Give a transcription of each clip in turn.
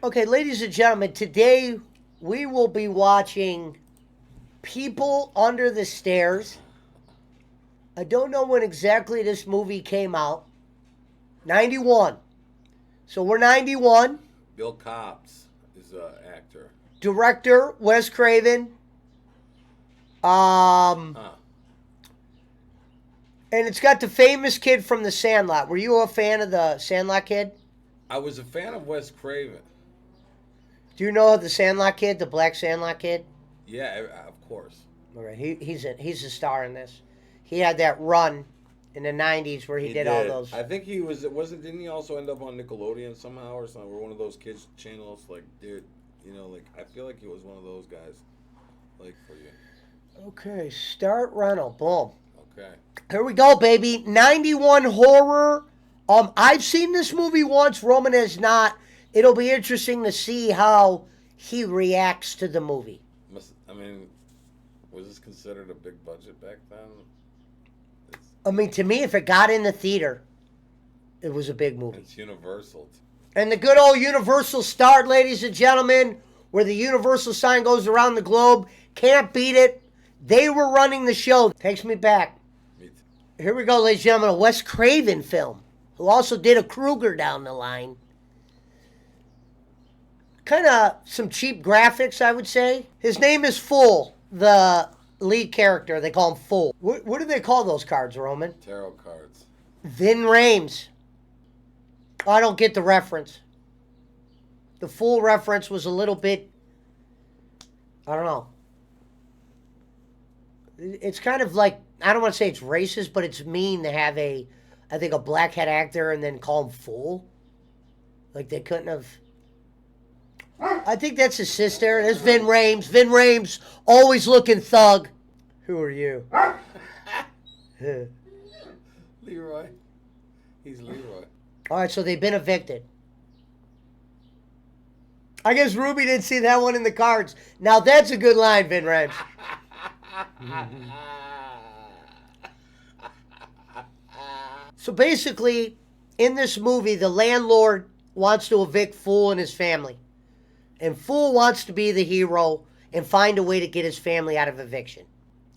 Okay, ladies and gentlemen, today we will be watching People Under the Stairs. I don't know when exactly this movie came out. 91. So we're 91. Bill Cobbs is an actor. Director, Wes Craven. Huh. And it's got the famous kid from The Sandlot. Were you a fan of the Sandlot kid? I was a fan of Wes Craven. Do you know the Sandlot kid, the black Sandlot kid? Yeah, of course. All right, he's a star in this. He had that run in the 90s where he did all those. I think he was. Didn't he also end up on Nickelodeon somehow or something? Or one of those kids channels? Like, dude, I feel like he was one of those guys. Like for you. Okay, start rental. Boom. Okay. Here we go, baby. 91 horror. I've seen this movie once. Roman has not. It'll be interesting to see how he reacts to the movie. Was this considered a big budget back then? To me, if it got in the theater, it was a big movie. It's Universal. And the good old Universal start, ladies and gentlemen, where the Universal sign goes around the globe. Can't beat it. They were running the show. Takes me back. Here we go, ladies and gentlemen, a Wes Craven film, who also did a Krueger down the line. Kind of some cheap graphics, I would say. His name is Fool, the lead character. They call him Fool. What do they call those cards, Roman? Tarot cards. Vin Rames. I don't get the reference. The Fool reference was a little bit, I don't know. It's kind of like, I don't want to say it's racist, but it's mean to have a blackhead actor and then call him Fool. Like they couldn't have. I think that's his sister. There's Vin Rames. Vin Rames, always looking thug. Who are you? Leroy. He's Leroy. All right, so they've been evicted. I guess Ruby didn't see that one in the cards. Now that's a good line, Vin Rames. So basically, in this movie, the landlord wants to evict Fool and his family. And Fool wants to be the hero and find a way to get his family out of eviction.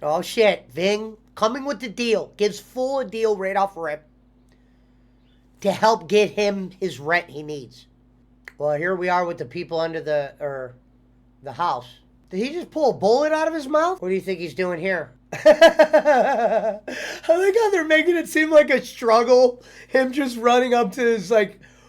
Oh shit, Ving coming with the deal. Gives Fool a deal right off rip to help get him his rent he needs. Well, here we are with the people under the house. Did he just pull a bullet out of his mouth? What do you think he's doing here? I like how they're making it seem like a struggle. Him just running up to his,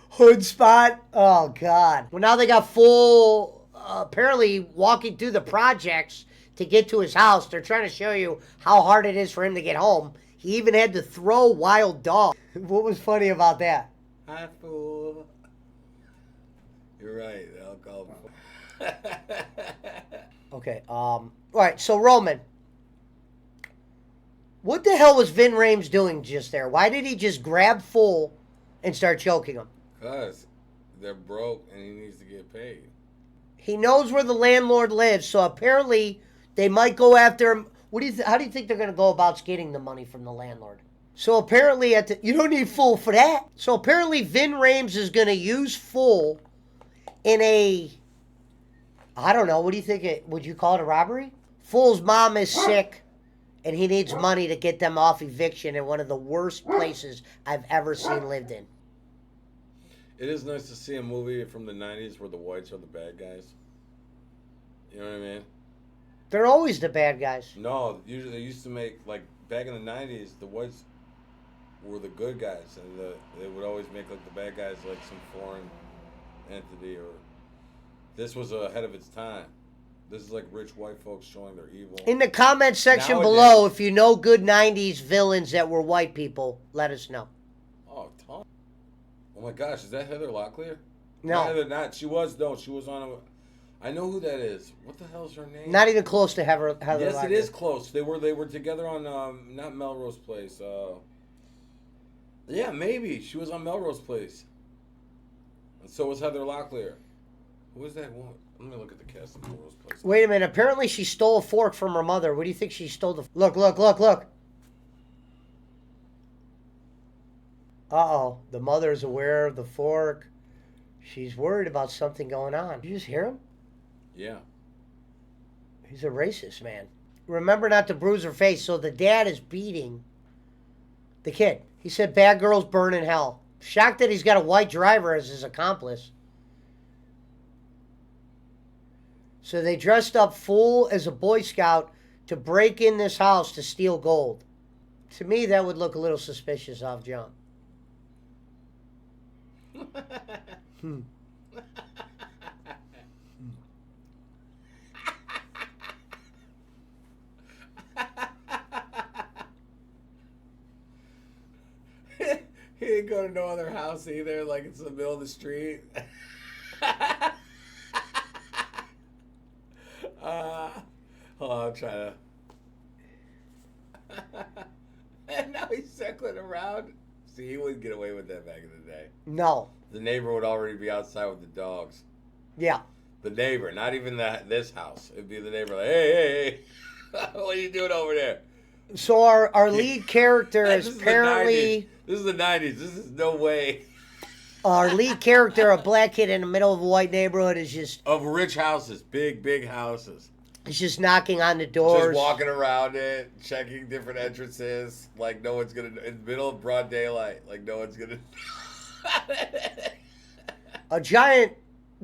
hood spot. Oh, God. Well, now they got Fool apparently walking through the projects to get to his house. They're trying to show you how hard it is for him to get home. He even had to throw Wild Dog. What was funny about that? Hi, Fool. You're right. I'll call him. Okay, all right, so Roman, what the hell was Vin Rames doing just there? Why did he just grab Fool and start choking him? Because they're broke and he needs to get paid. He knows where the landlord lives, so apparently they might go after him. How do you think they're going to go about getting the money from the landlord? So apparently, you don't need Fool for that. So apparently Vin Rames is going to use Fool in I don't know, what do you think would you call it a robbery? Fool's mom is sick, and he needs money to get them off eviction in one of the worst places I've ever seen lived in. It is nice to see a movie from the 90s where the whites are the bad guys. You know what I mean? They're always the bad guys. No, usually they used to make, back in the 90s, the whites were the good guys, and they would always make, the bad guys, some foreign entity, or this was ahead of its time. This is rich white folks showing their evil. In the comment section Nowadays, below, if you know good 90s villains that were white people, let us know. Oh, Tom. Oh my gosh, is that Heather Locklear? No. Heather, not. She was on a... I know who that is. What the hell's her name? Not even close to Heather Yes, Locklear. it is close. They were together on, not Melrose Place. Yeah, maybe. She was on Melrose Place. And so was Heather Locklear. Who was that one? Let me look at the cast of Melrose Place. Wait a minute. Apparently she stole a fork from her mother. What do you think she stole the... Look. Uh-oh. The mother's aware of the fork. She's worried about something going on. Did you just hear him? Yeah. He's a racist, man. Remember not to bruise her face. So the dad is beating the kid. He said bad girls burn in hell. Shocked that he's got a white driver as his accomplice. So they dressed up full as a Boy Scout to break in this house to steal gold. To me, that would look a little suspicious off jump. He didn't go to no other house either, like it's in the middle of the street. Hold on, I'm trying to. And now he's circling around. See, he wouldn't get away with that back in the day. No. The neighbor would already be outside with the dogs. Yeah. The neighbor, not even this house. It'd be the neighbor like, hey, what are you doing over there? So our lead character This is is apparently... This is the 90s. This is no way. Our lead character, a black kid in the middle of a white neighborhood, is just... Of rich houses. Big houses. He's just knocking on the doors. Just walking around it, checking different entrances, like no one's gonna, in the middle of broad daylight, like no one's gonna. A giant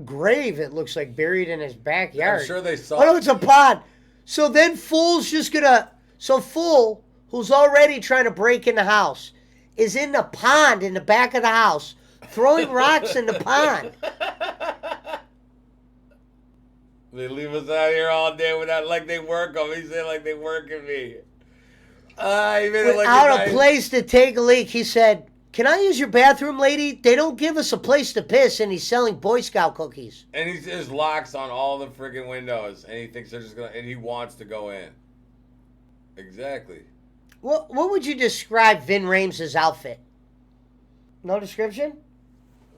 grave, it looks like, buried in his backyard. I'm sure they saw. Oh, no, it's a pond. So then Fool's just gonna... So Fool, who's already trying to break in the house, is in the pond in the back of the house, throwing rocks in the pond. They leave us out here all day without, like they work them. He said like they working me. He made it like Without a place to take a leak, he said, "Can I use your bathroom, lady? They don't give us a place to piss," and he's selling Boy Scout cookies. And he just locks on all the friggin' windows, and he thinks they're just gonna, and he wants to go in. Exactly. What would you describe Vin Rames' outfit? No description?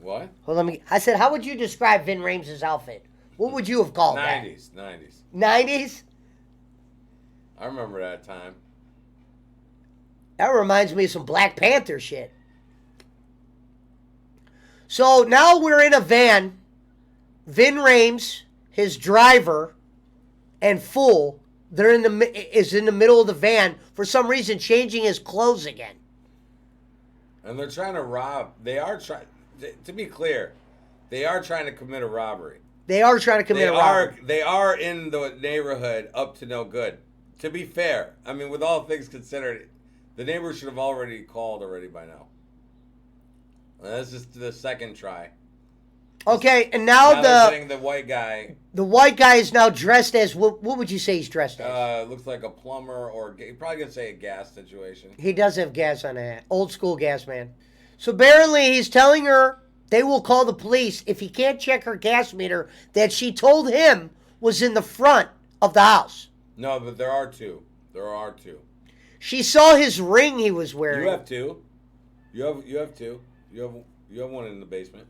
What? Well, I said, how would you describe Vin Rames' outfit? What would you have called 90s. that? 90s? I remember that time. That reminds me of some Black Panther shit. So now we're in a van. Vin Rames, his driver, and Fool, is in the middle of the van, for some reason changing his clothes again. And they're trying to rob. They are trying, to be clear, they are trying to commit a robbery. They are trying to commit a robbery. They are in the neighborhood up to no good. To be fair, I mean, with all things considered, the neighbor should have already called by now. This is the second try. Okay, and now they're saying the white guy. The white guy is now dressed as, what would you say he's dressed as? Looks like a plumber, or you're probably gonna say a gas situation. He does have gas on that. Old school gas man. So apparently he's telling her they will call the police if he can't check her gas meter that she told him was in the front of the house. No, but there are two. She saw his ring he was wearing. You have two. You have two. You have one in the basement.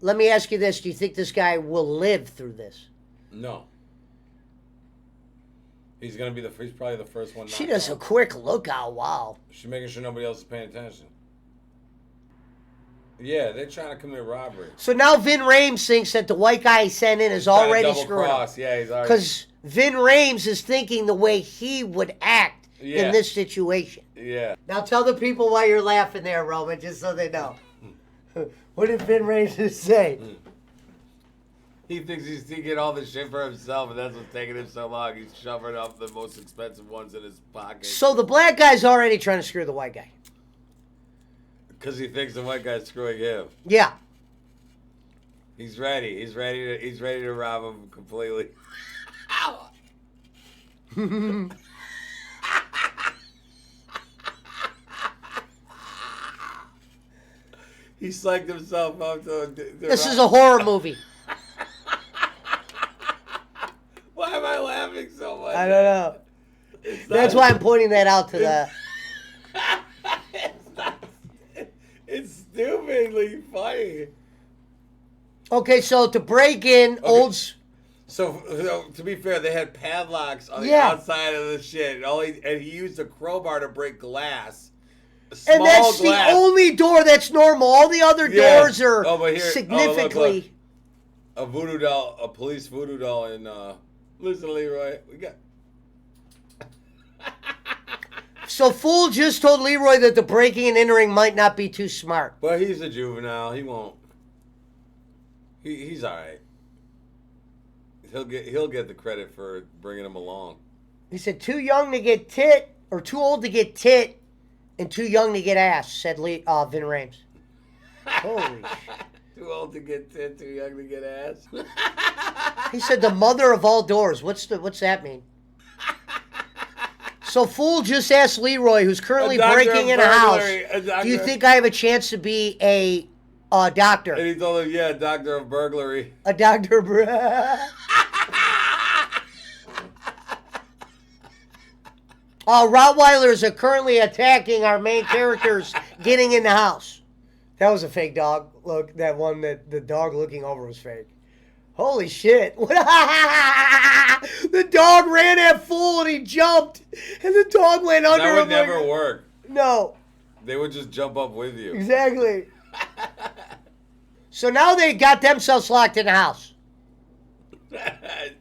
Let me ask you this. Do you think this guy will live through this? No. He's probably the first one. She does a quick lookout. Wow. She's making sure nobody else is paying attention. Yeah, they're trying to commit robbery. So now Vin Rames thinks that the white guy he sent in is already screwed up. Yeah, he's already. Because Vin Rames is thinking the way he would act in this situation. Yeah. Now tell the people why you're laughing there, Roman, just so they know. What did Vin Rames say? He thinks he's taking all the shit for himself, and that's what's taking him so long. He's shoving up the most expensive ones in his pocket. So the black guy's already trying to screw the white guy. Because he thinks the white guy's screwing him. Yeah. He's ready. He's ready to rob him completely. He psyched himself up to This is a horror movie. Why am I laughing so much? I don't know. That's why I'm pointing that out to the... It's stupidly funny. Okay, so to break in So to be fair, they had padlocks on the outside of the shit, and he used a crowbar to break glass, Small And that's glass. the only door that's normal. All the other doors are but here, significantly. a voodoo doll, a police voodoo doll, and listen, Leroy, we got. So Fool just told Leroy that the breaking and entering might not be too smart. But he's a juvenile. He won't. He's all right. He'll get the credit for bringing him along. He said, too young to get tit, or too old to get tit, and too young to get ass, said Vin Rames. Holy shit. Too old to get tit, too young to get ass. He said the mother of all doors. What's that mean? So Fool just asked Leroy, who's currently breaking in a house, do you think I have a chance to be a doctor? And he told him, yeah, doctor of burglary. A doctor. Rottweilers are currently attacking our main characters getting in the house. That was a fake dog. Look, that one that the dog looking over was fake. Holy shit. The dog ran at Fool and he jumped. And the dog went under him. That would never work. No. They would just jump up with you. Exactly. So now they got themselves locked in the house.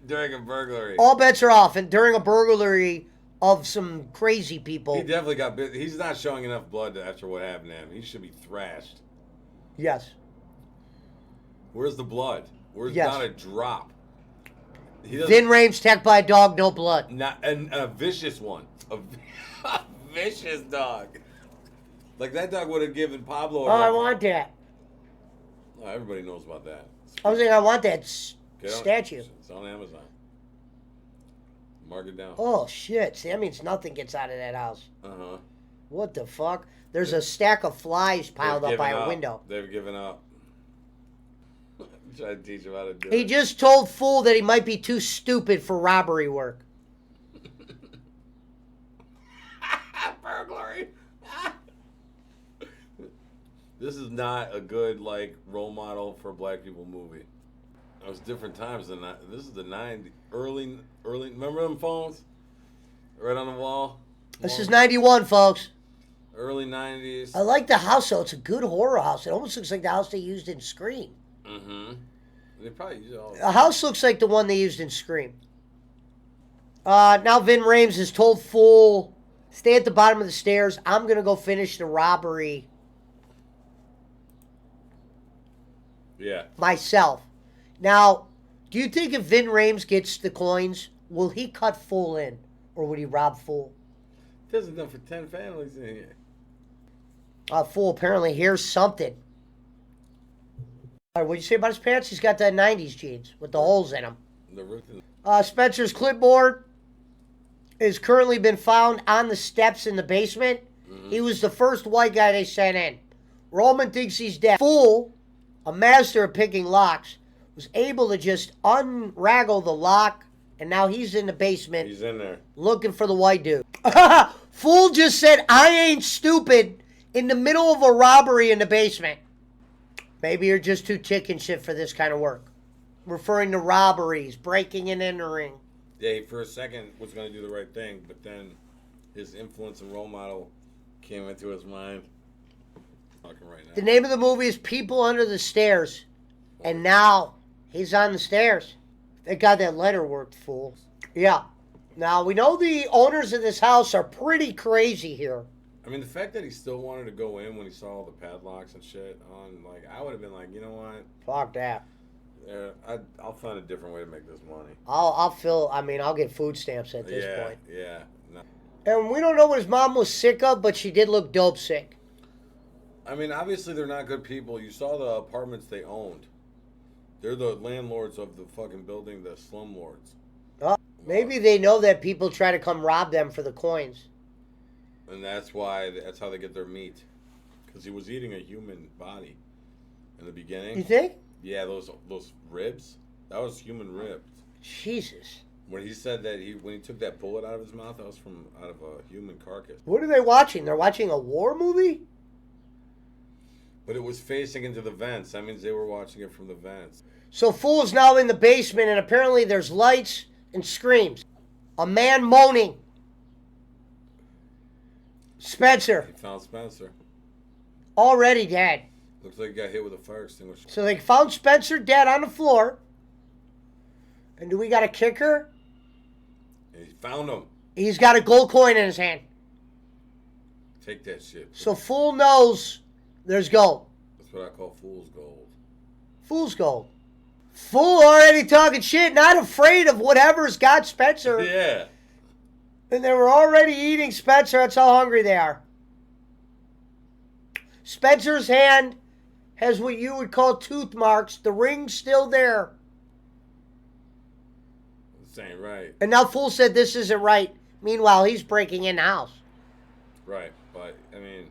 During a burglary. All bets are off. And during a burglary of some crazy people. He definitely got bit. He's not showing enough blood after what happened to him. He should be thrashed. Yes. Where's the blood? Where's Yes. not a drop? Vin Rames attacked by a dog, no blood. Not a vicious one. A vicious dog. Like that dog would have given Pablo. I want that. Oh, everybody knows about that. I was like, I want that statue. It's on Amazon. Mark it down. Oh shit! See, that means nothing gets out of that house. Uh-huh. What the fuck? There's a stack of flies piled up by a window. They've given up. Try to teach him how to do it. He just told Fool that he might be too stupid for robbery work. Burglary. This is not a good role model for black people movie. It was different times than that. This is the 90s, early. Remember them phones, right on the wall. This is 91, folks. Early 90s. I like the house though. It's a good horror house. It almost looks like the house they used in Scream. Mm-hmm. They probably use it all. The house looks like the one they used in Scream. Now Vin Rames has told Fool, stay at the bottom of the stairs. I'm going to go finish the robbery myself. Now, do you think if Vin Rames gets the coins, will he cut Fool in? Or would he rob Fool? There's enough for 10 families in here. Fool apparently hears something. All right, what'd you say about his pants? He's got the 90s jeans with the holes in them. Spencer's clipboard has currently been found on the steps in the basement. Mm-hmm. He was the first white guy they sent in. Roman thinks he's dead. Fool, a master of picking locks, was able to just unraggle the lock, and now he's in the basement. He's in there. Looking for the white dude. Fool just said, I ain't stupid, in the middle of a robbery in the basement. Maybe you're just too chicken shit for this kind of work. Referring to robberies, breaking and entering. Yeah, he for a second was going to do the right thing, but then his influence and role model came into his mind. Talking right now. The name of the movie is People Under the Stairs. And now he's on the stairs. Thank God that letter worked, Fool. Yeah. Now, we know the owners of this house are pretty crazy here. I mean, the fact that he still wanted to go in when he saw all the padlocks and shit on, I would have been like, you know what? Fuck that. Yeah, I'll find a different way to make this money. I'll get food stamps at this point. Yeah. No. And we don't know what his mom was sick of, but she did look dope sick. I mean, obviously they're not good people. You saw the apartments they owned. They're the landlords of the fucking building, the slumlords. Maybe they know that people try to come rob them for the coins. And that's how they get their meat. Because he was eating a human body in the beginning. You think? Yeah, those ribs. That was human ribs. Jesus. When he said that when he took that bullet out of his mouth, that was out of a human carcass. What are they watching? They're watching a war movie? But it was facing into the vents. That means they were watching it from the vents. So Fool's now in the basement, and apparently there's lights and screams. A man moaning. Spencer, He found Spencer. already dead. Looks like he got hit with a fire extinguisher. So they found Spencer dead on the floor. And do we got a kicker? And he found him. He's got a gold coin in his hand. Take that shit. So Fool knows there's gold. That's what I call fool's gold. Fool's gold. Fool already talking shit, not afraid of whatever's got Spencer. Yeah. And they were already eating Spencer. That's how hungry they are. Spencer's hand has what you would call tooth marks. The ring's still there. This ain't right. And now Fool said this isn't right. Meanwhile, he's breaking in the house. Right. But, I mean,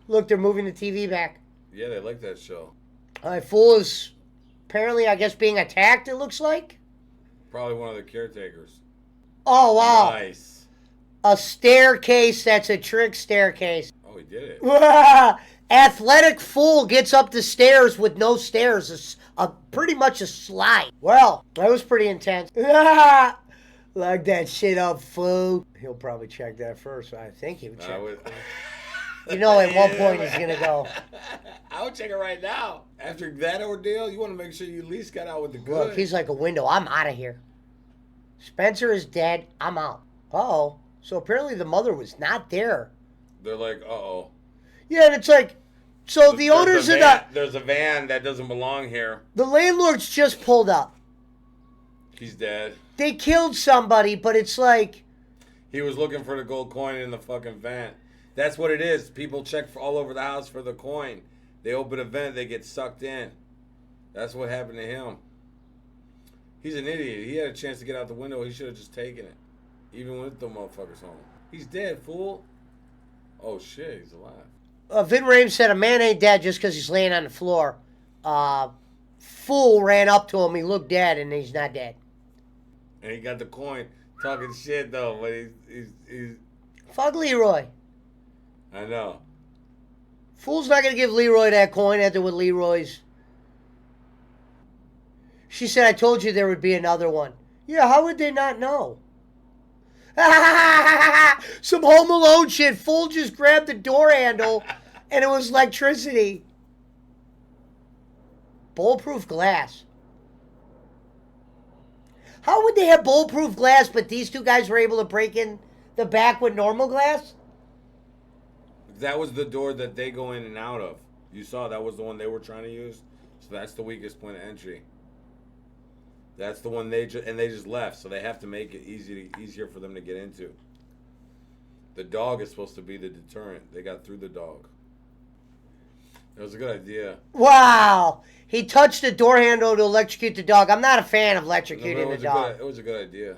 Look, they're moving the TV back. yeah, they like that show. All right, Fool is apparently, I guess, being attacked, it looks like. Probably one of the caretakers. Oh, wow. Nice. A staircase that's a trick staircase. Oh, he did it. Athletic Fool gets up the stairs with no stairs. It's pretty much a slide. Well, that was pretty intense. Look that shit up, Fool. He'll probably check that first. I think he would check. You know, at one point he's going to go. I would check it right now. After that ordeal, you want to make sure you at least got out with the good. Look, he's like a window. I'm out of here. Spencer is dead. I'm out. Uh-oh. So apparently the mother was not there. They're like, uh-oh. Yeah, and it's like, so the owners of the... There's a van that doesn't belong here. The landlords just pulled up. He's dead. They killed somebody, but it's like... He was looking for the gold coin in the fucking vent. That's what it is. People check all over the house for the coin. They open a vent, they get sucked in. That's what happened to him. He's an idiot. He had a chance to get out the window. He should have just taken it. Even with the motherfuckers home. He's dead, fool. Oh, shit. He's alive. Vin Rames said a man ain't dead just because he's laying on the floor. Fool ran up to him. He looked dead, and he's not dead. And he got the coin. Talking shit, though. But he's Fuck Leroy. I know. Fool's not going to give Leroy that coin after what Leroy's... She said, I told you there would be another one. Yeah, how would they not know? Some Home Alone shit. Fool just grabbed the door handle and it was electricity. Bulletproof glass. How would they have bulletproof glass, but these two guys were able to break in the back with normal glass? That was the door that they go in and out of. You saw that was the one they were trying to use. So that's the weakest point of entry. That's the one they just left. So they have to make it easier for them to get into. The dog is supposed to be the deterrent. They got through the dog. It was a good idea. Wow. He touched the door handle to electrocute the dog. I'm not a fan of electrocuting the dog. It was a good idea.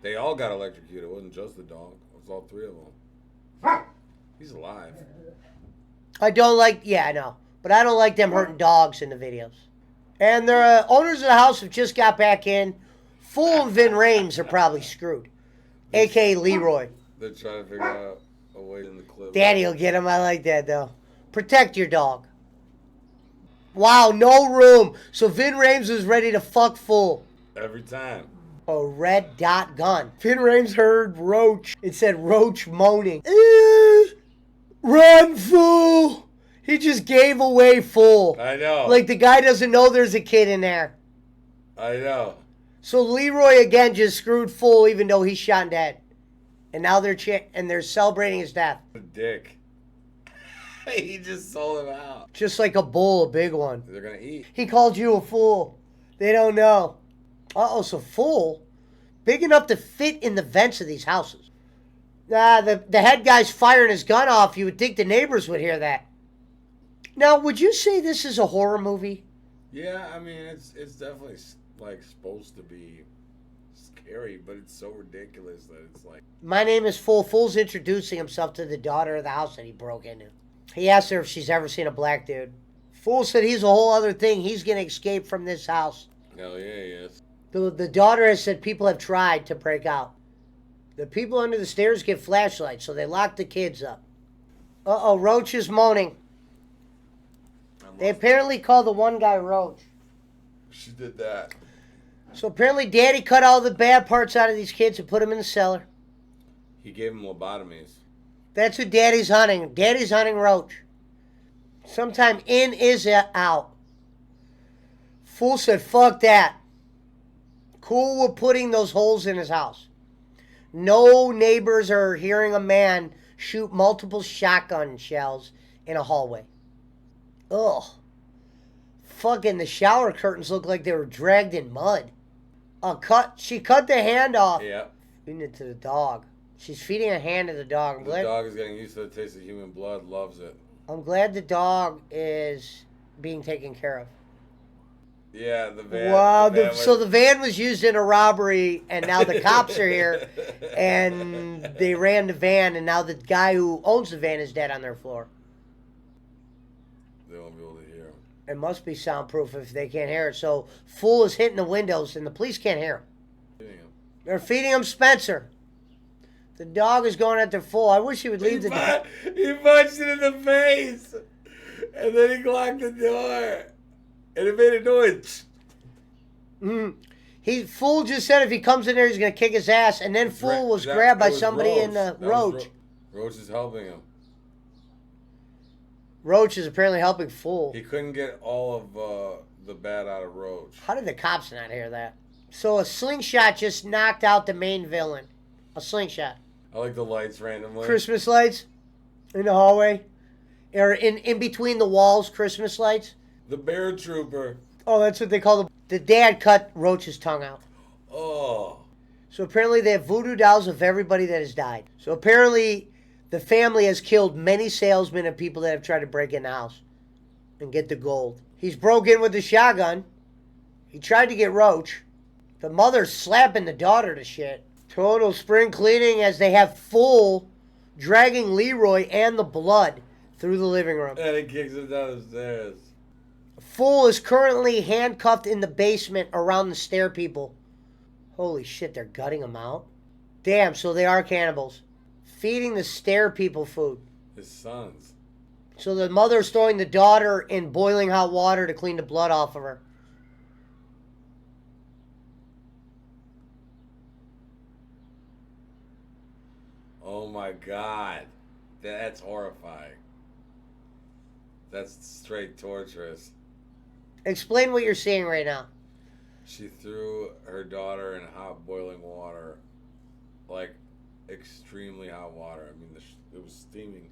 They all got electrocuted. It wasn't just the dog. It was all three of them. He's alive. I don't like... Yeah, I know. But I don't like them hurting dogs in the videos. And the owners of the house have just got back in. Fool and Vin Rames are probably screwed. A.K.A. Leroy. They're trying to figure out a way in the clip. Daddy will get him. I like that, though. Protect your dog. Wow, no room. So Vin Rames was ready to fuck Fool. Every time. A red dot gun. Vin Rames heard Roach. It said Roach moaning. Run, Fool. He just gave away Fool. I know. Like the guy doesn't know there's a kid in there. I know. So Leroy again just screwed Fool even though he's shot dead. And now they're celebrating his death. A dick. He just sold him out. Just like a bull, a big one. They're gonna eat. He called you a fool. They don't know. Uh-oh, so Fool, big enough to fit in the vents of these houses. The head guy's firing his gun off. You would think the neighbors would hear that. Now, would you say this is a horror movie? Yeah, I mean, it's definitely like supposed to be scary, but it's so ridiculous that it's like... My name is Fool. Fool's introducing himself to the daughter of the house that he broke into. He asked her if she's ever seen a black dude. Fool said he's a whole other thing. He's going to escape from this house. Hell yeah, he is. The daughter has said people have tried to break out. The people under the stairs get flashlights, so they lock the kids up. Uh-oh, Roach is moaning. They apparently call the one guy Roach. She did that. So apparently Daddy cut all the bad parts out of these kids and put them in the cellar. He gave him lobotomies. That's who Daddy's hunting. Daddy's hunting Roach. Sometime in is out. Fool said, fuck that. Cool with putting those holes in his house. No neighbors are hearing a man shoot multiple shotgun shells in a hallway. Ugh. Fucking the shower curtains look like they were dragged in mud. She cut the hand off. Yeah. Feeding it to the dog. She's feeding a hand to the dog. The dog is getting used to the taste of human blood, loves it. I'm glad the dog is being taken care of. Yeah, the van. Wow, so the van was used in a robbery, and now the cops are here, and they ran the van, and now the guy who owns the van is dead on their floor. They won't be able to hear him. It must be soundproof if they can't hear it. So Fool is hitting the windows, and the police can't hear him. They're feeding him Spencer. The dog is going at their Fool. I wish he would leave the dog. He punched it in the face, and then he locked the door, and it made a noise. Fool just said if he comes in there, he's going to kick his ass, and then Fool was grabbed by somebody in the Roach. Roach is helping him. Roach is apparently helping Fool. He couldn't get all of the bat out of Roach. How did the cops not hear that? So a slingshot just knocked out the main villain. A slingshot. I like the lights randomly. Christmas lights in the hallway. Or in between the walls, Christmas lights. The bear trooper. Oh, that's what they call the dad cut Roach's tongue out. Oh. So apparently they have voodoo dolls of everybody that has died. So apparently the family has killed many salesmen and people that have tried to break in the house and get the gold. He's broke in with the shotgun. He tried to get Roach. The mother's slapping the daughter to shit. Total spring cleaning as they have Fool dragging Leroy and the blood through the living room. And he kicks him down the stairs. Fool is currently handcuffed in the basement around the stair people. Holy shit, they're gutting him out? Damn, so they are cannibals. Feeding the stair people food. His sons. So the mother's throwing the daughter in boiling hot water to clean the blood off of her. Oh my God. That's horrifying. That's straight torturous. Explain what you're seeing right now. She threw her daughter in hot boiling water. Like, extremely hot water. I mean, it was steaming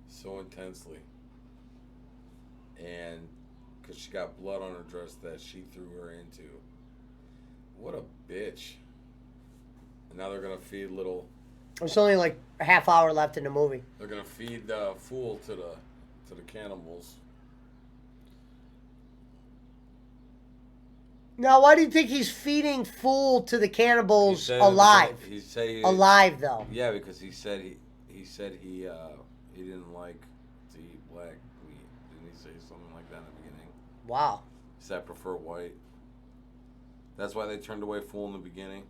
so intensely. And because she got blood on her dress that she threw her into. What a bitch. And now they're going to feed little... There's only like a half hour left in the movie. They're going to feed Fool to the cannibals. Now, why do you think he's feeding Fool to the cannibals alive? He said alive, though. Yeah, because he said he didn't like to eat black meat. Didn't he say something like that in the beginning? Wow. He said I prefer white. That's why they turned away Fool in the beginning.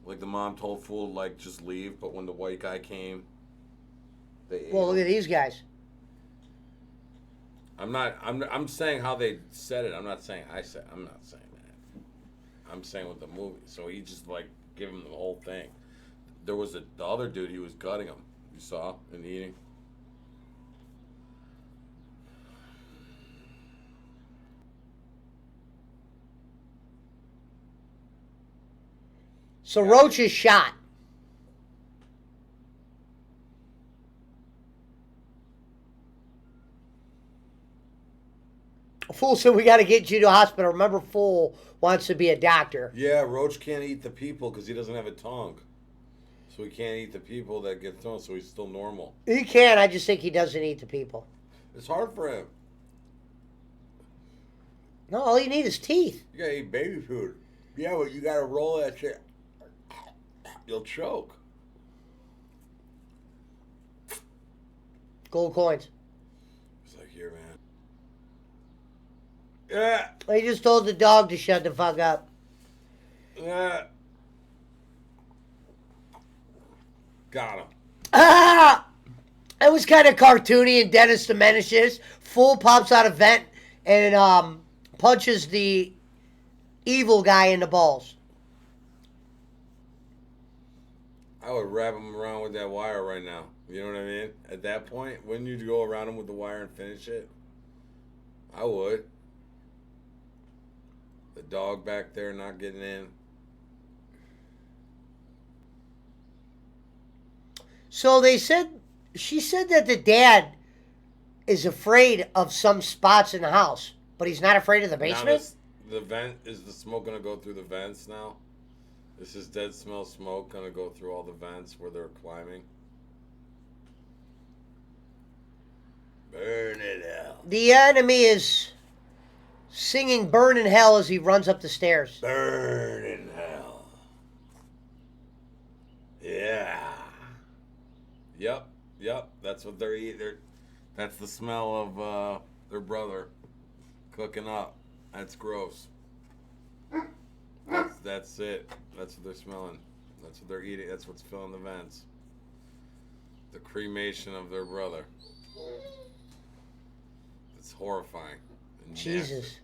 Like the mom told Fool like just leave, but when the white guy came, they ate Well, look him. at these guys. I'm saying how they said it. I'm not saying that. I'm saying with the movie. So he just like give him the whole thing. There was the other dude. He was gutting him. You saw and eating. So Roach is shot. Fool said we got to get you to the hospital. Remember, Fool wants to be a doctor. Yeah, Roach can't eat the people because he doesn't have a tongue. So he can't eat the people that get thrown, so he's still normal. He can, I just think he doesn't eat the people. It's hard for him. No, all you need is teeth. You gotta eat baby food. Yeah, but you gotta roll that shit. You'll choke. Gold coins. It's like, here, man. Yeah. He just told the dog to shut the fuck up. Yeah. Got him. Ah! It was kind of cartoony and Dennis the Menace. Fool pops out a vent and punches the evil guy in the balls. I would wrap him around with that wire right now. You know what I mean? At that point, wouldn't you go around him with the wire and finish it? I would. The dog back there not getting in. So she said that the dad is afraid of some spots in the house, but he's not afraid of the Now basement? the vent, is the smoke going to go through the vents now? This is dead smell smoke going to go through all the vents where they're climbing? Burn it out. The enemy is singing Burn in Hell as he runs up the stairs. Burn in hell. Yeah. Yep. That's what they're eating. That's the smell of their brother cooking up. That's gross. That's it. That's what they're smelling. That's what they're eating. That's what's filling the vents. The cremation of their brother. It's horrifying. And Jesus.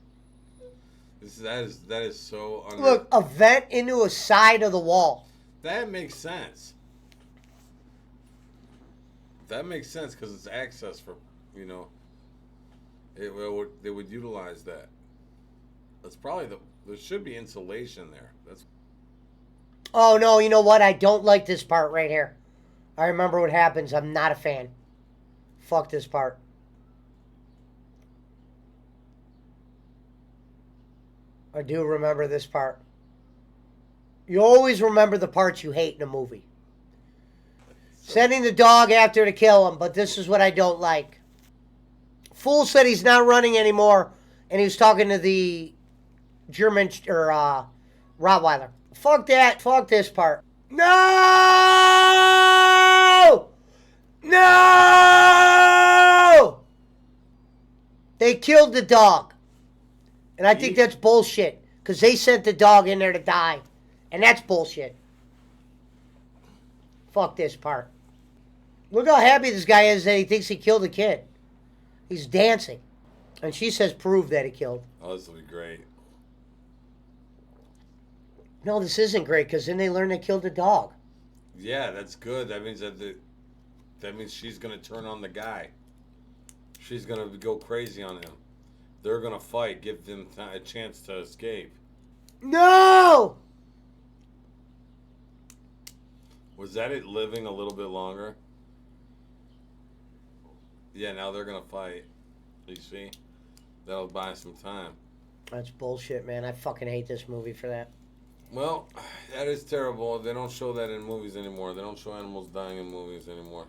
That is so under. Look, a vent into a side of the wall. That makes sense. That makes sense because it's access for, they would utilize that. That's probably there should be insulation there. That's. Oh, no, you know what? I don't like this part right here. I remember what happens. I'm not a fan. Fuck this part. I do remember this part. You always remember the parts you hate in a movie. Sending the dog after to kill him, but this is what I don't like. Fool said he's not running anymore, and he was talking to the German or Rottweiler. Fuck that. Fuck this part. No! No! They killed the dog. And I think that's bullshit, because they sent the dog in there to die. And that's bullshit. Fuck this part. Look how happy this guy is that he thinks he killed a kid. He's dancing. And she says prove that he killed. Oh, this will be great. No, this isn't great, because then they learn they killed the dog. Yeah, that's good. That means that she's gonna turn on the guy. She's gonna go crazy on him. They're gonna fight, give them a chance to escape. No! Was that it living a little bit longer? Yeah, now they're gonna fight. You see? That'll buy some time. That's bullshit, man. I fucking hate this movie for that. Well, that is terrible. They don't show that in movies anymore. They don't show animals dying in movies anymore.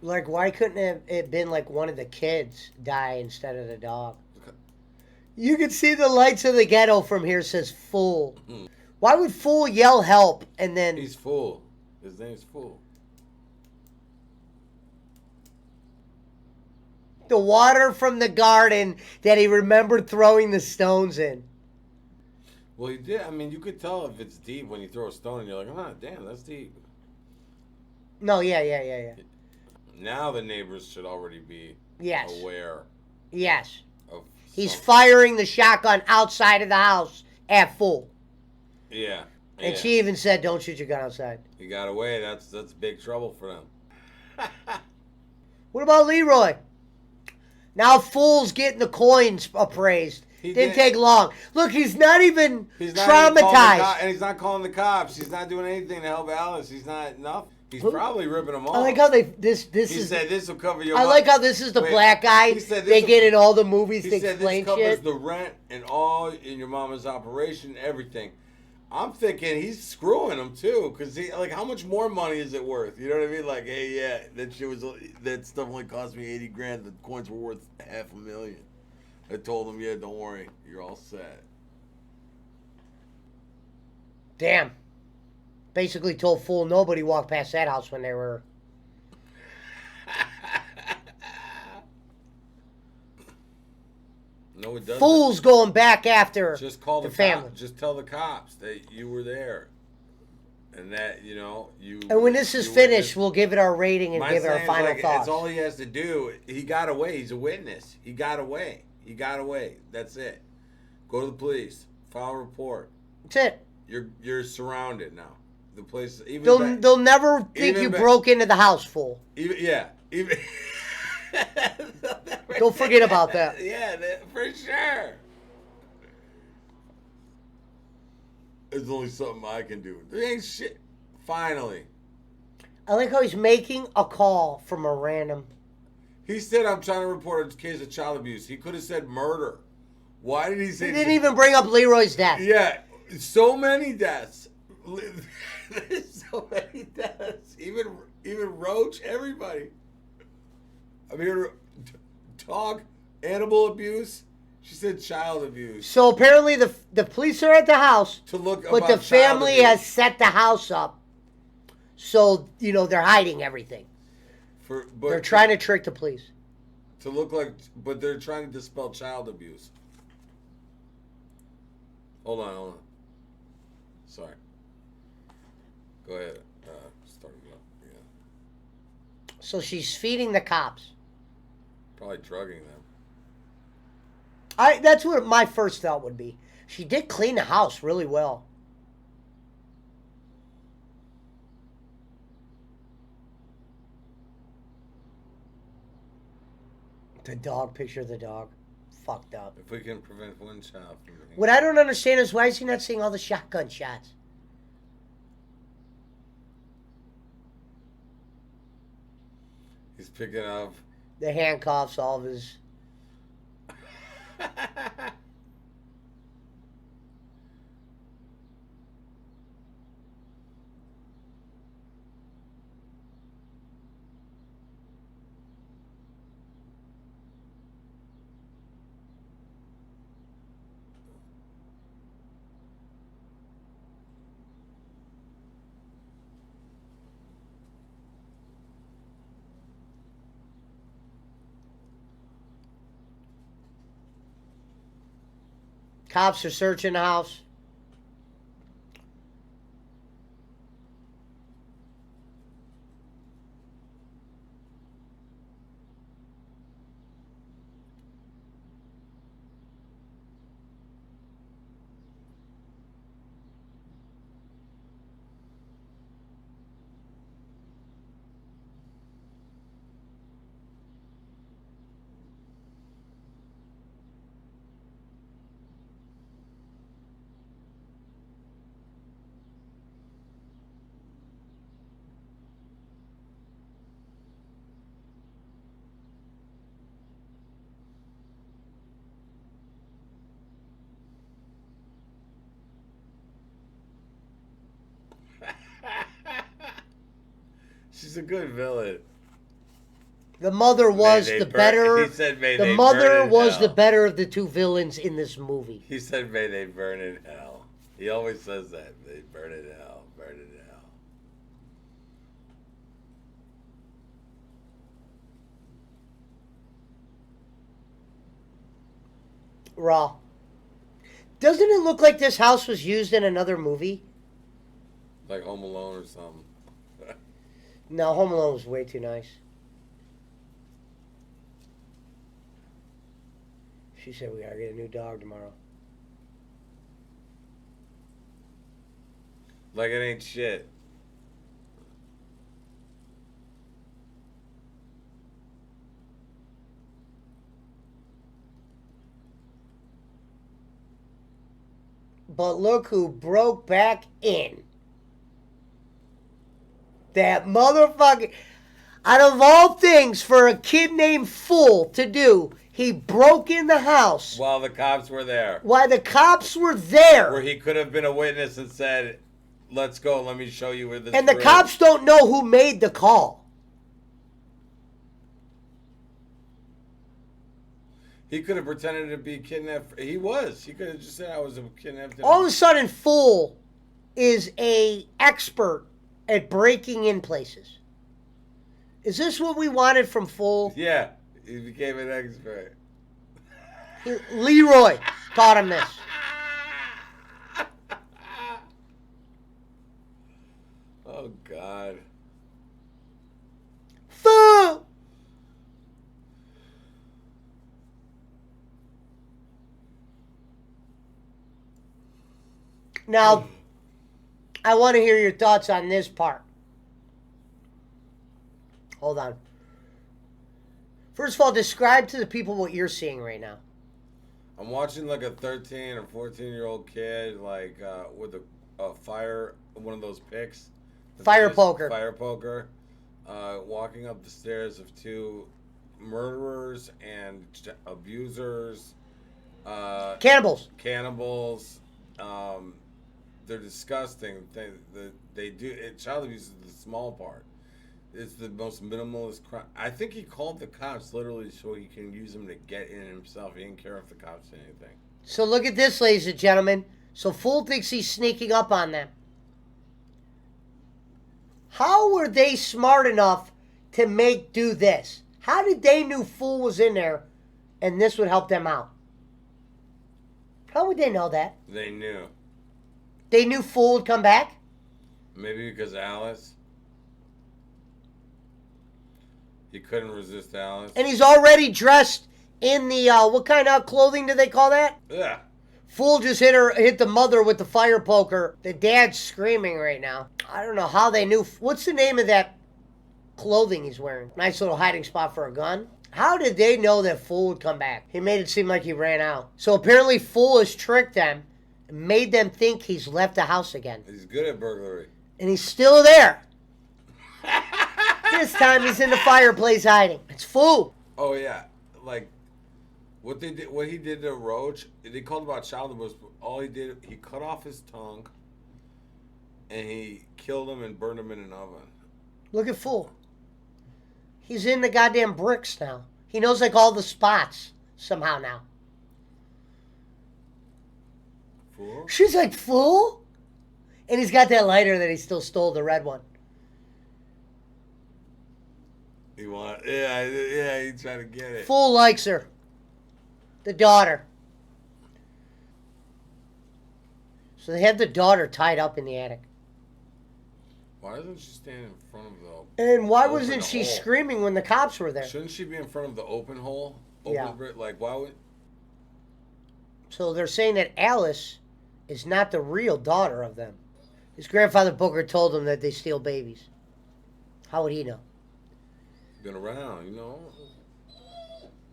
Like, why couldn't it been like one of the kids die instead of the dog? You can see the lights of the ghetto from here, says Fool. Why would Fool yell help and then... He's Fool. His name's Fool. The water from the garden that he remembered throwing the stones in. Well, he did. I mean, you could tell if it's deep when you throw a stone and you're like, oh, damn, that's deep. No, yeah. Now the neighbors should already be aware. Yes. Of He's something. firing the shotgun outside of the house at Fool. Yeah. And she even said, don't shoot your gun outside. He got away. That's big trouble for them. What about Leroy? Now Fool's getting the coins appraised. Didn't take long. Look, he's not even traumatized. And he's not calling the cops. He's not doing anything to help Alice. He's not enough. He's probably ripping them off. I like how he said this will cover your. I like how this is the black guy. They get in all the movies to explain this covers shit. the rent and all in your mama's operation, everything. I'm thinking he's screwing them too, because how much more money is it worth? You know what I mean? Like, hey, yeah, that stuff only cost me $80,000. The coins were worth $500,000. I told him, yeah, don't worry, you're all set. Damn. Basically told Fool nobody walked past that house when they were... No, it doesn't. Fool's going back after Just call the family. Just tell the cops that you were there. And that, you... And when this is finished, we'll give it our rating and give it our final thoughts. That's all he has to do. He got away. He's a witness. He got away. That's it. Go to the police. File a report. That's it. You're surrounded now. the place. Even They'll never think even you back- broke into the house full. even. Don't forget about that. Yeah, for sure. There's only something I can do. There ain't shit. Finally. I like how he's making a call from a random. He said, I'm trying to report a case of child abuse. He could have said murder. Why did he say... He didn't even bring up Leroy's death. Yeah, so many deaths. There's so many deaths. Even Roach, everybody. I'm here to talk animal abuse. She said child abuse. So apparently the police are at the house, To look but about the child family abuse. has set the house up. So, they're hiding everything. But They're trying to trick the police. to look like, but they're trying to dispel child abuse. Hold on. Sorry. Go ahead. Start it up. Yeah. So she's feeding the cops. Probably drugging them. That's what my first thought would be. She did clean the house really well. The dog, picture of the dog. Fucked up. If we can prevent one child from being... What I don't understand is why is he not seeing all the shotgun shots? He's picking up... The handcuffs, all of his... Cops are searching the house. She's a good villain. The mother was May they the burn- better. he said, "May the they mother burn in was hell." the better of the two villains in this movie. He said, may they burn in hell. He always says that. They burn in hell. Burn in hell. Raw. Doesn't it look like this house was used in another movie? Like Home Alone or something. No, Home Alone was way too nice. She said we gotta get a new dog tomorrow. Like it ain't shit. But look who broke back in. That motherfucker. Out of all things for a kid named Fool to do, he broke in the house While the cops were there. while the cops were there. Where he could have been a witness and said, let's go, let me show you where this And the room-" cops don't know who made the call. He could have pretended to be kidnapped. He was. He could have just said I was a kidnapped. All of a sudden, Fool is a expert at breaking in places. Is this what we wanted from Fool? Yeah, he became an expert. Leroy taught him this. Oh, God. Fool! Now, I want to hear your thoughts on this part. Hold on. First of all, describe to the people what you're seeing right now. I'm watching like a 13 or 14-year-old kid, like with a fire, one of those picks. Fire poker. Fire poker. Walking up the stairs of two murderers and abusers. Cannibals. Cannibals. They're disgusting. They do it. Child abuse is the small part. It's the most minimalist crime. I think he called the cops literally so he can use them to get in himself. He didn't care if the cops did anything. So look at this, ladies and gentlemen. So Fool thinks he's sneaking up on them. How were they smart enough to do this? How did they knew Fool was in there and this would help them out? How would they know that? They knew. They knew Fool would come back? Maybe because Alice. He couldn't resist Alice. And he's already dressed in the, what kind of clothing do they call that? Yeah. Fool just hit the mother with the fire poker. The dad's screaming right now. I don't know how they knew. What's the name of that clothing he's wearing? Nice little hiding spot for a gun. How did they know that Fool would come back? He made it seem like he ran out. So apparently Fool has tricked them and made them think he's left the house again. He's good at burglary. And he's still there. This time he's in the fireplace hiding. It's Fool. Oh yeah, like what he did to Roach. They called about child abuse. But all he did, he cut off his tongue, and he killed him and burned him in an oven. Look at Fool. He's in the goddamn bricks now. He knows like all the spots somehow now. Fool. She's like, Fool? And he's got that lighter that he still stole, the red one. He he tried to get it. Fool likes her. The daughter. So they have the daughter tied up in the attic. Why doesn't she stand in front of the And why open wasn't she hole? screaming when the cops were there? Shouldn't she be in front of the open hole? Yeah. Like, why would... So they're saying that Alice is not the real daughter of them. His grandfather Booker told him that they steal babies. How would he know? Been around, you know.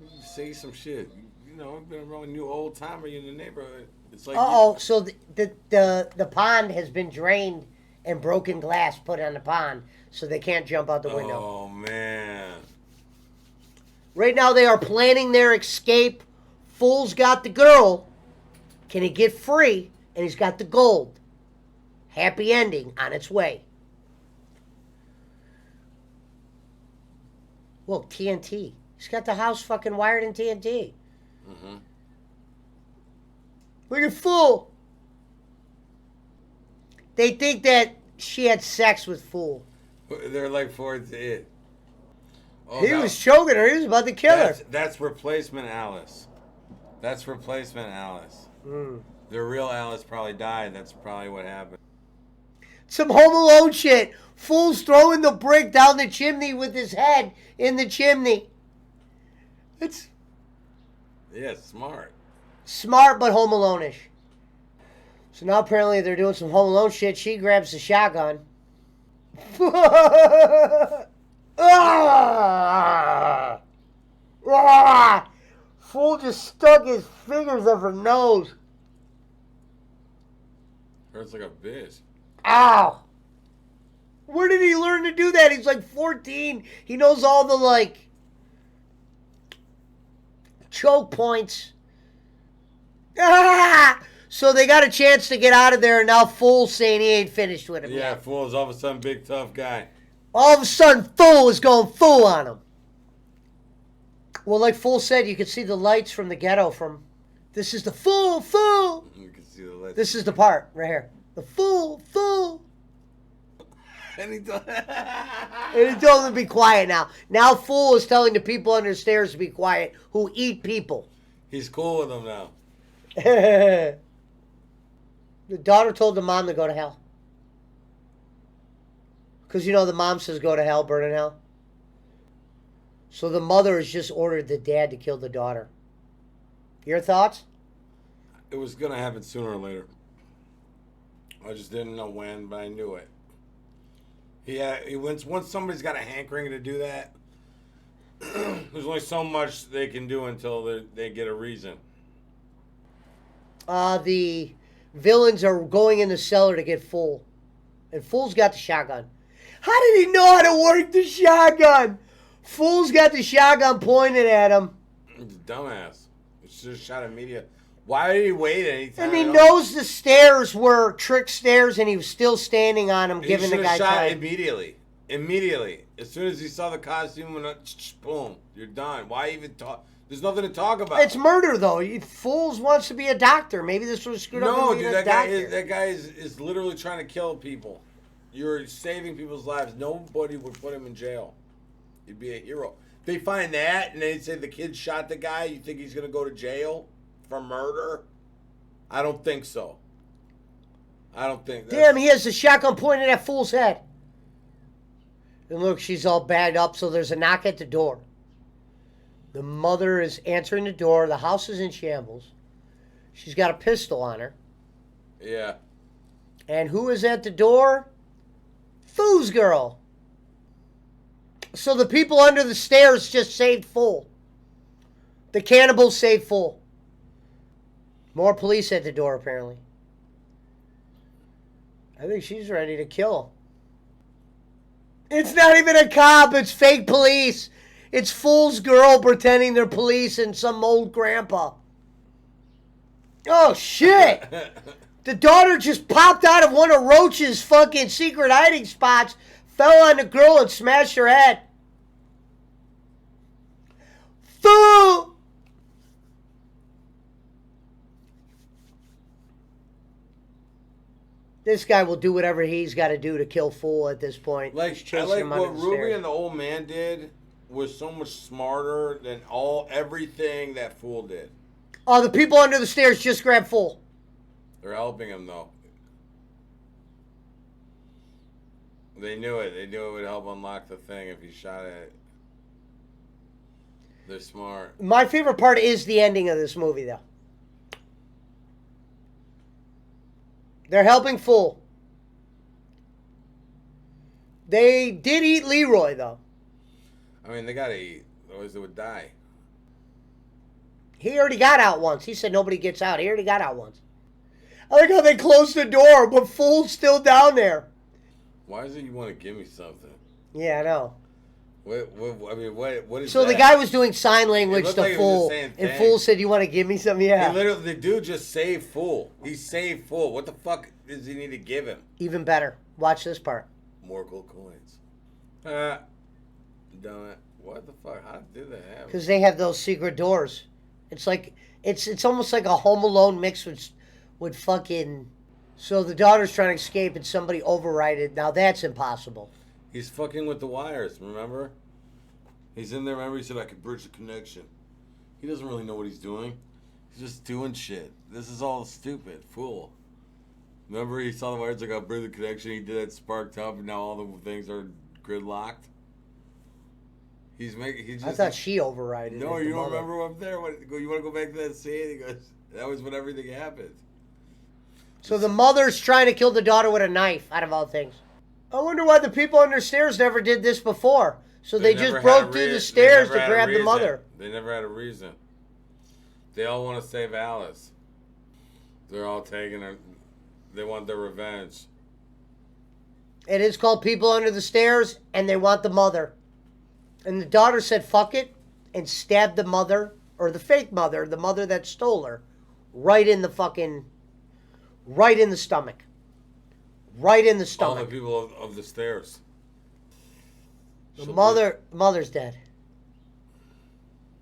You say some shit. You know, been around, new old timer in the neighborhood. It's like... So the pond has been drained and broken glass put on the pond so they can't jump out the window. Oh, man. Right now they are planning their escape. Fool's got the girl. Can he get free? And he's got the gold. Happy ending on its way. Look, TNT. He's got the house fucking wired in TNT. Mm-hmm. Look at Fool. They think that she had sex with Fool. They're like forward to it. Oh, He was choking her. He was about to kill her. That's replacement Alice. That's replacement Alice. The real Alice probably died. That's probably what happened. Some Home Alone shit. Fool's throwing the brick down the chimney with his head in the chimney. It's Yeah, smart. smart but Home Alone-ish. So now apparently they're doing some Home Alone shit. She grabs the shotgun. Fool just stuck his fingers up her nose. Hurts like a bitch. Ow! Where did he learn to do that? He's like 14. He knows all the, like, choke points. Ah! So they got a chance to get out of there, and now Fool's saying he ain't finished with him Yeah, yet. Fool's all of a sudden big tough guy. All of a sudden, Fool is going Fool on him. Well, like Fool said, you could see the lights from the ghetto from... This is the Fool! You can see the lights. This is the part right here. The Fool! And he And he told them to be quiet now. Now Fool is telling the people under the stairs to be quiet who eat people. He's cool with them now. The daughter told the mom to go to hell. Because, you know, the mom says go to hell, burn in hell. So the mother has just ordered the dad to kill the daughter. Your thoughts? It was gonna happen sooner or later. I just didn't know when, but I knew it. Once somebody's got a hankering to do that, there's only so much they can do until they get a reason. The villains are going in the cellar to get Fool. And Fool's got the shotgun. How did he know how to work the shotgun? Fool's got the shotgun pointed at him. He's a dumbass. He should have shot immediately. Why did he wait any time? And he knows the stairs were trick stairs, and he was still standing on them, giving the guy shot time. Immediately. As soon as he saw the costume, boom, you're done. Why even talk? There's nothing to talk about. It's murder, though. Fools wants to be a doctor. Maybe this was screwed up. No, dude, that guy is literally trying to kill people. You're saving people's lives. Nobody would put him in jail. He'd be a hero. They find that, and they say the kid shot the guy. You think he's going to go to jail for murder? I don't think so. I don't think that. Damn, he has the shotgun pointed at Fool's head. And look, she's all bagged up, so there's a knock at the door. The mother is answering the door. The house is in shambles. She's got a pistol on her. Yeah. And who is at the door? Fool's girl. So the people under the stairs just saved Fool. The cannibals saved Fool. More police at the door, apparently. I think she's ready to kill. It's not even a cop. It's fake police. It's Fool's girl pretending they're police and some old grandpa. Oh, shit. The daughter just popped out of one of Roach's fucking secret hiding spots, fell on the girl, and smashed her head. Fool! This guy will do whatever he's got to do to kill Fool at this point. Like, Chasing I like him under what the Ruby stairs. and the old man did was so much smarter than everything that Fool did. Oh, the people under the stairs just grabbed Fool. They're helping him, though. They knew it. They knew it would help unlock the thing if he shot at it. They're smart. My favorite part is the ending of this movie, though. They're helping Fool. They did eat Leroy, though. I mean, they gotta eat. Otherwise, they would die. He already got out once. He said nobody gets out. He already got out once. I like how they closed the door, but Fool's still down there. Why is it you want to give me something? Yeah, I know. What is So that? the guy was doing sign language looked to like he was just Fool, saying and thanks. Fool said, "You want to give me something?" Yeah. He literally, the dude just saved Fool. He saved Fool. What the fuck does he need to give him? Even better. Watch this part. More gold coins. Done it. What the fuck? How did that happen? Because they have those secret doors. It's like it's almost like a Home Alone mixed with fucking. So the daughter's trying to escape and somebody override it. Now that's impossible. He's fucking with the wires, remember? He's in there, remember? He said, I could bridge the connection. He doesn't really know what he's doing. He's just doing shit. This is all stupid. Fool. Remember he saw the wires, like, I'll bridge the connection. He did that, sparked up, and now all the things are gridlocked. He's just... I thought she overrided it. No, you the don't mother. remember up there? You want to go back to that scene? He goes, that was when everything happened. So the mother's trying to kill the daughter with a knife, out of all things. I wonder why the people under the stairs never did this before. So they just never broke had a through the they stairs never to had a grab the reason. mother. They never had a reason. They all want to save Alice. They're all taking her. They want their revenge. It is called People Under the Stairs, and they want the mother. And the daughter said, fuck it, and stabbed the mother, or the fake mother, the mother that stole her, right in the fucking, right in the stomach. Right in the All stomach. the people of the stairs. The mother's dead.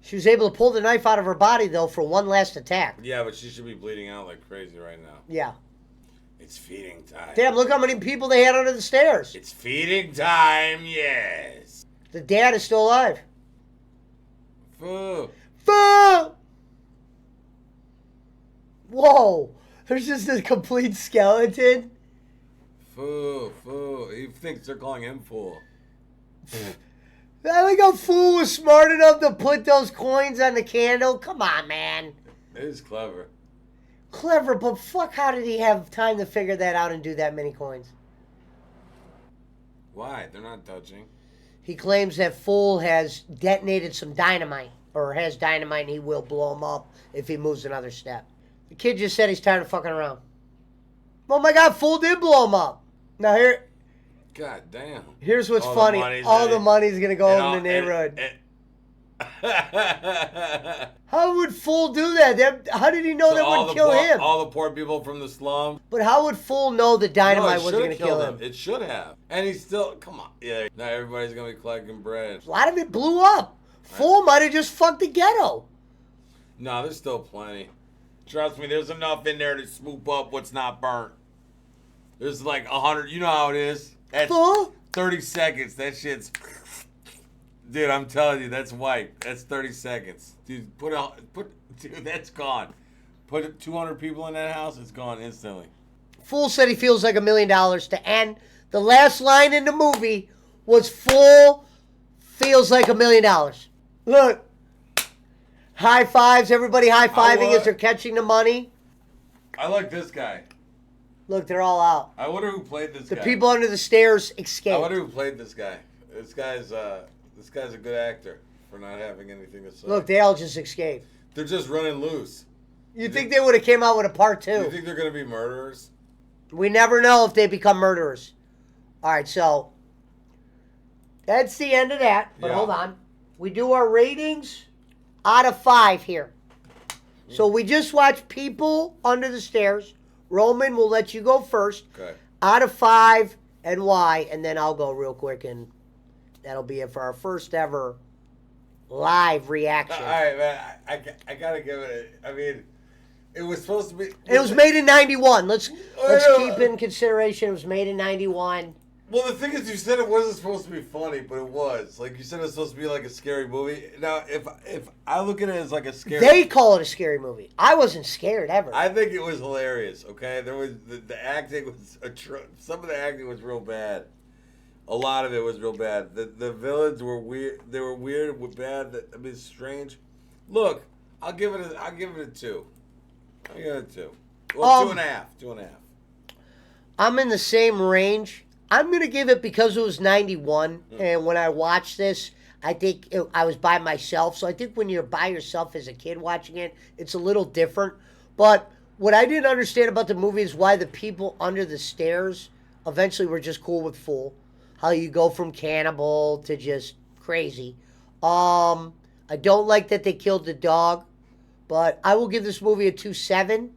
She was able to pull the knife out of her body, though, for one last attack. Yeah, but she should be bleeding out like crazy right now. Yeah. It's feeding time. Damn, look how many people they had under the stairs. It's feeding time, yes. The dad is still alive. Foo. Foo! Whoa. There's just a complete skeleton. Foo. He thinks they're calling him fool. I think a fool was smart enough to put those coins on the candle. Come on, man. It is clever. Clever, but fuck, how did he have time to figure that out and do that many coins? Why? They're not touching. He claims that Fool has detonated some dynamite, or has dynamite, and he will blow him up if he moves another step. The kid just said he's tired of fucking around. Oh my God, Fool did blow him up. Now God damn. here's what's All the funny. money's All in the it. money's gonna go And over all- the neighborhood. and- How would Fool do that? How did he know that all would the kill poor, him? all the poor people from the slum. But how would Fool know the No, dynamite it wasn't should gonna have kill killed him? him. It should have. And he's still, come on. Yeah, now everybody's going to be collecting bread. A lot of it blew up. Fool might have just fucked the ghetto. No, there's still plenty. Trust me, there's enough in there to swoop up what's not burnt. There's like 100. You know how it is. That's Fool? 30 seconds. That shit's. Dude, I'm telling you, that's white. That's 30 seconds. Dude, dude, that's gone. Put 200 people in that house, it's gone instantly. Fool said he feels like $1 million to end. The last line in the movie was Fool feels like $1 million. Look. High fives, everybody high fiving as they're catching the money. I like this guy. Look, they're all out. I wonder who played this The guy. people under the stairs I escaped. wonder who played this guy. This guy's a good actor for not having anything to say. Look, they all just escaped. They're just running loose. You think they would have came out with a part You two? think they're gonna be murderers? We never know if they become murderers. All right, so that's the end of that. But Yeah. hold on. We do our ratings out of 5 here. So we just watched People Under the Stairs. Roman, we'll let you go first. Okay. Out of 5 and why, and then I'll go real quick, and that'll be it for our first ever live reaction. All right, man. I gotta give it. I mean, it was supposed to be. It was made in 91. Let's know. keep in consideration it was made in 91. Well, the thing is, you said it wasn't supposed to be funny, but it was. Like you said, it was supposed to be like a scary movie. Now, if I look at it as like a scary, They call it a scary movie. I wasn't scared ever. I think it was hilarious. Okay, there was the acting was some of the acting was real bad. A lot of it was real bad. The villains were weird. They were weird, were bad. I mean, strange. Look, I'll give it a 2. I'll give it a 2. Well, 2.5. 2.5. I'm in the same range. I'm going to give it because it was 91. And when I watched this, I think I was by myself. So I think when you're by yourself as a kid watching it, it's a little different. But what I didn't understand about the movie is why the people under the stairs eventually were just cool with Fool. How you go from cannibal to just crazy. I don't like that they killed the dog. But I will give this movie a 2.7.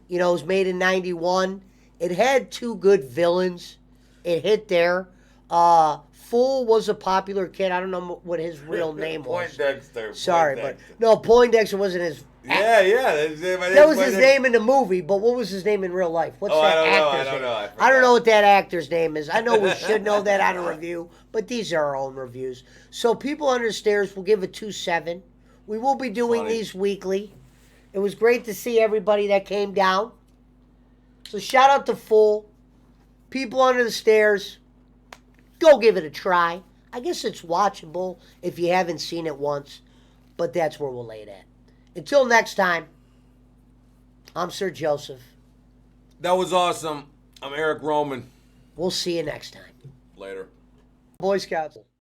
You know, it was made in 91. It had 2 good villains. It hit there. Fool was a popular kid. I don't know what his real name was. Poindexter. Sorry, but no, Poindexter wasn't his. Yeah. That was his name in the movie, but what was his name in real life? What's that actor's name? I don't know what that actor's name is. I know we should know that on a review, but these are our own reviews. So People Under the Stairs will give it 2.7. We will be doing these weekly. It was great to see everybody that came down. So shout out to Fool. People Under the Stairs. Go give it a try. I guess it's watchable if you haven't seen it once, but that's where we'll lay it at. Until next time, I'm Sir Joseph. That was awesome. I'm Eric Roman. We'll see you next time. Later. Boy Scouts.